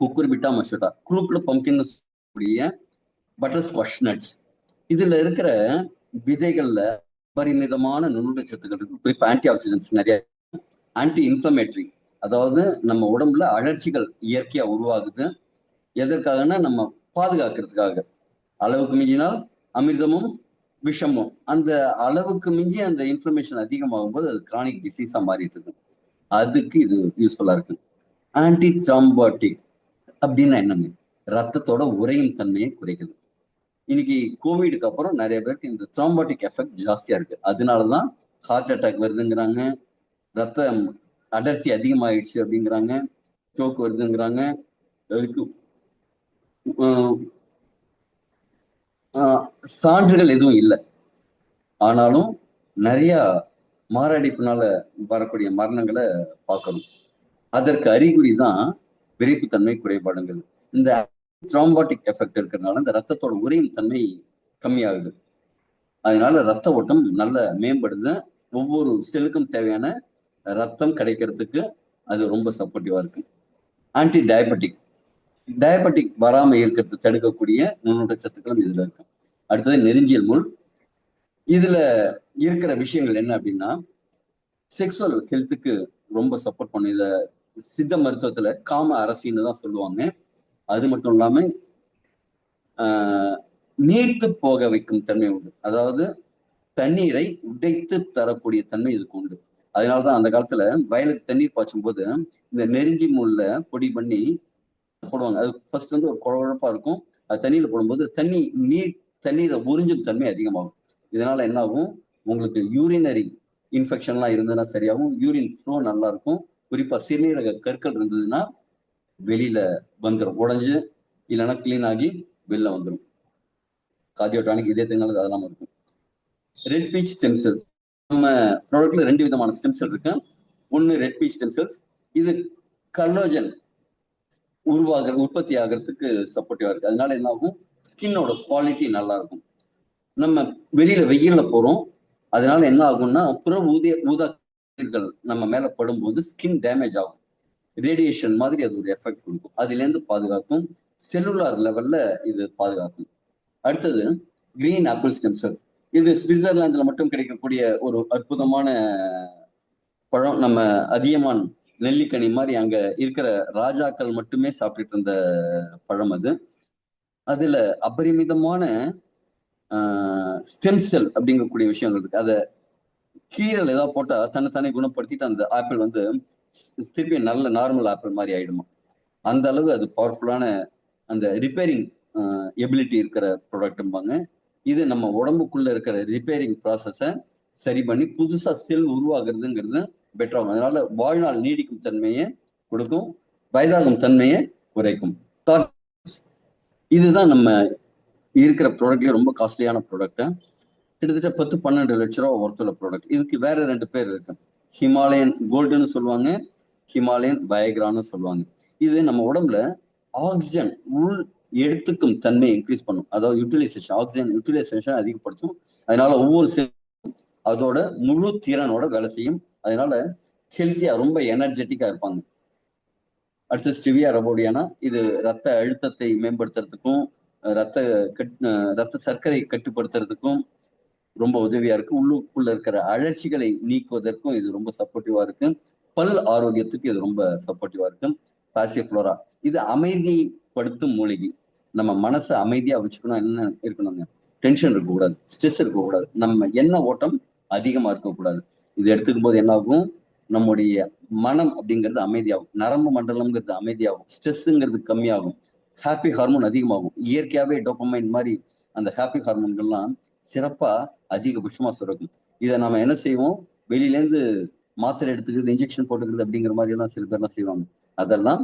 குக்குர்பிட்டா மஷூட்டா, grouped பம்கின்னு சொல்லக்கூடிய butter squash nuts. இதுல இருக்கிற விதைகள்ல பரிமிதமான நுண்ணுச்சத்துக்கள் இருக்கு. குறிப்பா ஆன்டி ஆக்சிடென்ட்ஸ் நிறைய, ஆன்டி இன்ஃப்ளமேட்டரி, அதாவது நம்ம உடம்புல அழற்சிகள் இயற்கையா உருவாகுது. எதற்காகனா நம்ம பாதுகாக்கிறதுக்காக. அளவுக்கு மிஞ்சினால் அமிர்தமும் விஷமும். அந்த அளவுக்கு மிஞ்சி அந்த இன்ஃப்ளமேஷன் அதிகமாகும் போது அது கிரானிக் டிசீஸா மாறிட்டு இருக்கு. அதுக்கு இது யூஸ்ஃபுல்லா இருக்கு. ஆன்டி த்ராம்பாட்டிக் அப்படின்னா என்னங்க? ரத்தத்தோட உறையும் தன்மையை குறைக்குது. இன்னைக்கு கோவிடுக்கு அப்புறம் நிறைய பேருக்கு இந்த த்ராம்பாட்டிக் எஃபெக்ட் ஜாஸ்தியா இருக்கு. அதனாலதான் ஹார்ட் அட்டாக் வருதுங்கிறாங்க, ரத்தம் அடர்த்தி அதிகமாயிடுச்சு அப்படிங்கிறாங்க, ஸ்ட்ரோக் வருதுங்கிறாங்க. அதுக்கு சான்றுகள் எதுவும் இல்லை. ஆனாலும் நிறைய மாரடைப்புனால வரக்கூடிய மரணங்களை பார்க்கணும். அதற்கு அறிகுறி தான் விரைப்புத்தன்மை குறைபாடுங்கிறது. இந்த த்ராம்பாட்டிக் எஃபெக்ட் இருக்கிறதுனால இந்த ரத்தத்தோட உறையும் தன்மை கம்மியாகுது. அதனால ரத்த ஓட்டம் நல்ல மேம்படுது. ஒவ்வொரு செல்லுக்கும் தேவையான ரத்தம் கிடைக்கிறதுக்கு அது ரொம்ப சப்போர்ட்டிவா இருக்கு. ஆன்டி டயபெட்டிக், டயபெட்டிக் வராம இருக்கிறது தடுக்கக்கூடிய நுண்ணூட்டச்சத்துக்களும் இதுல இருக்கு. அடுத்தது நெருஞ்சியல் முள். இதுல இருக்கிற விஷயங்கள் என்ன அப்படின்னா, செக்ஸுவல் ஹெல்த்துக்கு ரொம்ப சப்போர்ட் பண்ணும். இத சித்த மருத்துவத்துல காம அரசின்னு தான் சொல்லுவாங்க. அது மட்டும் இல்லாம நீர்த்து போக வைக்கும் தன்மை உண்டு. அதாவது தண்ணீரை உடைத்து தரக்கூடிய தன்மை இதுக்கு உண்டு. அதனாலதான் அந்த காலத்துல வயலுக்கு தண்ணீர் பாய்ச்சும் போது இந்த நெருஞ்சி முள்ள பொடி பண்ணி போடுவாங்க. அது ஃபர்ஸ்ட் வந்து ஒரு குழப்பா இருக்கும். அது தண்ணியில போடும்போது தண்ணீரை உறிஞ்சும் தன்மை அதிகமாகும். இதனால என்ன ஆகும், உங்களுக்கு யூரினரி இன்ஃபெக்ஷன்லாம் இருந்ததுன்னா சரியாகும். யூரின் ஃப்ளோ நல்லா இருக்கும். குறிப்பா சிறுநீரக கற்கள் இருந்ததுன்னா வெளியில வந்துடும், உடஞ்சு இல்லைன்னா கிளீன் ஆகி வெளில வந்துடும். கார்டியோடானிக் இதயத்தினால அதெல்லாம் இருக்கும். ரெட் பீச் ஸ்டெம் செல்ஸ், நம்ம ப்ராடக்ட்ல 2 விதமான ஸ்டெம் செல் இருக்கு. ஒன்னு ரெட் பீச் ஸ்டெம் செல்ஸ், இது கல்லோஜன் உற்பத்தி ஆகிறதுக்கு சப்போர்ட்டிவா இருக்கு. அதனால என்ன ஆகும், ஸ்கின்னோட குவாலிட்டி நல்லா இருக்கும். நம்ம வெளியில வெயில்ல போறோம், அதனால என்ன ஆகும்னா புற ஊதா கதிர்கள் நம்ம மேல படும்போது ஸ்கின் டேமேஜ் ஆகும். ரேடியேஷன் மாதிரி அது ஒரு எஃபெக்ட் கொடுக்கும். அதுல இருந்து பாதுகாக்கும். செல்லுலார் லெவல்ல இது பாதுகாக்கும். அடுத்தது கிரீன் ஆப்பிள் ஸ்டெம் செல்ஸ். இது சுவிட்சர்லாந்துல மட்டும் கிடைக்கக்கூடிய ஒரு அற்புதமான பழம். நம்ம அதியமான் நெல்லிக்கனி மாதிரி அங்க இருக்கிற ராஜாக்கள் மட்டுமே சாப்பிட்டுட்டு இருந்த பழம் அது. அதுல அபரிமிதமான ஸ்டெம் செல் அப்படிங்கக்கூடிய விஷயங்கள் இருக்கு. அதை கீரல் ஏதாவது போட்டா தன்னைத்தானே குணப்படுத்திட்டு அந்த ஆப்பிள் வந்து திருப்பி நல்ல நார்மல் ஆப்பிள் மாதிரி ஆயிடுமா. அந்த அளவு அது பவர்ஃபுல்லான அந்த ரிப்பேரிங் எபிலிட்டி இருக்கிற ப்ராடக்ட்பாங்க. இது நம்ம உடம்புக்குள்ள இருக்கிற ரிப்பேரிங் ப்ராசஸை சரி பண்ணி புதுசா செல் உருவாகிறதுங்கிறது பெட்டராகும். அதனால வாழ்நாள் நீடிக்கும் தன்மையை கொடுக்கும், வயதாகும் தன்மையை குறைக்கும். இதுதான் நம்ம இருக்கிற ப்ராடக்ட்லயே ரொம்ப காஸ்ட்லியான ப்ராடக்ட். கிட்டத்தட்ட 10-12 லட்ச ரூபா ஒர்த்துள்ள ப்ராடக்ட். இதுக்கு வேற 2 பேர் இருக்கு. ஹிமாலயன் கோல்டுன்னு சொல்லுவாங்க, ஹிமாலயன் வயக்ரான்னு சொல்லுவாங்க. இது நம்ம உடம்புல ஆக்சிஜன் உள் எடுத்துக்கும் தன்மையை இன்க்ரீஸ் பண்ணும். அதாவது யூட்டிலைசேஷன், ஆக்சிஜன் யூட்டிலைசேஷன் அதிகப்படுத்தும். அதனால ஒவ்வொரு அதோட முழு திறனோட வேலை செய்யும். அதனால ஹெல்த்தியா ரொம்ப எனர்ஜெட்டிக்கா இருப்பாங்க. அடுத்து ஸ்டிவியா ரபோடியானா, இது ரத்த அழுத்தத்தை மேம்படுத்துறதுக்கும் ரத்த சர்க்கரை கட்டுப்படுத்துறதுக்கும் ரொம்ப உதவியா இருக்கு. உள்ளுக்குள்ள இருக்கிற அழற்சிகளை நீக்குவதற்கும் இது ரொம்ப சப்போர்ட்டிவா இருக்கு. பல் ஆரோக்கியத்துக்கு இது ரொம்ப சப்போர்ட்டிவா இருக்கு. பாசிஃப்ளோரா, இது அமைதிப்படுத்தும் மூலிகை. நம்ம மனசை அமைதியா வச்சுக்கணும். என்ன இருக்கணுங்க, டென்ஷன் இருக்கக்கூடாது, ஸ்ட்ரெஸ் இருக்கக்கூடாது, நம்ம எண்ண ஓட்டம் அதிகமா இருக்கக்கூடாது. இது எடுத்துக்கும் போது என்ன ஆகும், நம்முடைய மனம் அப்படிங்கிறது அமைதியாகும், நரம்பு மண்டலம்ங்கிறது அமைதியாகும், ஸ்ட்ரெஸ்ஸுங்கிறது கம்மியாகும், ஹாப்பி ஹார்மோன் அதிகமாகும். இயற்கையாவே டோபமைன் மாதிரி அந்த ஹாப்பி ஹார்மோன்கள்லாம் சிறப்பா அதிகபட்சமா சுரக்கும். இதை நம்ம என்ன செய்வோம், வெளியிலேருந்து மாத்திரை எடுத்துக்கிறது, இன்ஜெக்ஷன் போட்டுக்கிறது அப்படிங்கிற மாதிரி எல்லாம் சில பேர்லாம் செய்வாங்க. அதெல்லாம்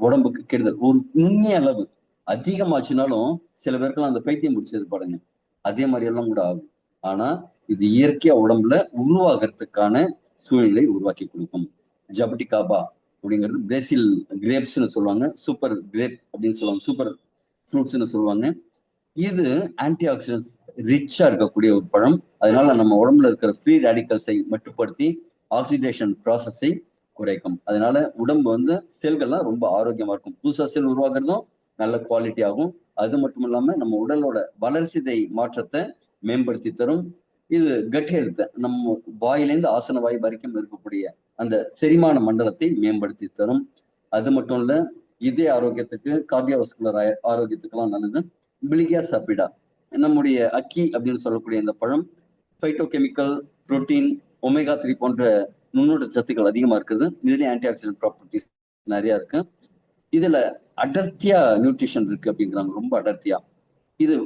உடம்புக்கு கெடுதல். ஒரு நுண்ணிய அளவு அதிகமாச்சுனாலும் சில பேருக்குலாம் அந்த பைத்தியம் பிடிச்சது பாருங்க, அதே மாதிரி எல்லாம் கூட ஆகும். ஆனா இது இயற்கையா உடம்புல உருவாகிறதுக்கான சூழ்நிலை உருவாக்கி கொடுக்கும். ஜபட்டிகாபா அப்படிங்கிறது பிரேசில் கிரேப்ஸ்ன்னு சொல்லுவாங்க, சூப்பர் கிரேப் அப்படின்னு சொல்லுவாங்க, சூப்பர் ஃப்ரூட்ஸ்ன்னு சொல்லுவாங்க. இது ஆன்டி ஆக்சிடென்ட்ஸ் ரிச்சா இருக்கக்கூடிய ஒரு பழம். அதனால நம்ம உடம்புல இருக்கிற ஃப்ரீ ரேடிக்கல்ஸை மட்டுப்படுத்தி ஆக்சிடேஷன் ப்ராசஸை குறைக்கும். அதனால உடம்பு வந்து செல்கள்லாம் ரொம்ப ஆரோக்கியமா இருக்கும். புதுசா செல் உருவாக்குறதும் நல்ல குவாலிட்டி ஆகும். அது மட்டும் இல்லாம நம்ம உடலோட வளர்சிதை மாற்றத்தை மேம்படுத்தி தரும். இது கட் ஹெல்த், நம்ம வாயிலேருந்து ஆசன வாய் வரைக்கும் இருக்கக்கூடிய அந்த செரிமான மண்டலத்தை மேம்படுத்தி தரும். அது மட்டும் இல்ல, இதய ஆரோக்கியத்துக்கு, கார்டியோவாஸ்குலர் ஆரோக்கியத்துக்கெல்லாம் நல்லது. பிலியா சாப்பிடா, நம்முடைய அக்கி அப்படின்னு சொல்லக்கூடிய இந்த பழம் பைட்டோ கெமிக்கல், புரோட்டீன், ஒமேகா 3 போன்ற நுண்ணுட சத்துக்கள் அதிகமா இருக்குது. இதுலயும் ஆன்டி ஆக்சிடென்ட் ப்ராப்பர்ட்டிஸ் நிறைய இருக்கு. இதுல அடர்த்தியா நியூட்ரிஷன் இருக்கு அப்படிங்கிறாங்க, ரொம்ப அடர்த்தியா. இது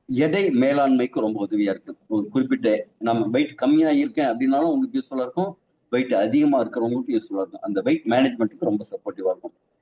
எடை மேலாண்மைக்கு ரொம்ப உதவியா இருக்கு. ஒரு குறிப்பிட்ட நம்ம வெயிட் கம்மியா இருக்கேன் அப்படின்னாலும் உங்களுக்கு யூஸ்ஃபுல்லா இருக்கும். வெயிட் அதிகமா இருக்கிறவங்களுக்கு யூஸ்ஃபுல்லா இருக்கும். அந்த வெயிட் மேனேஜ்மெண்ட்டுக்கு ரொம்ப சப்போர்ட்டிவா இருக்கும்.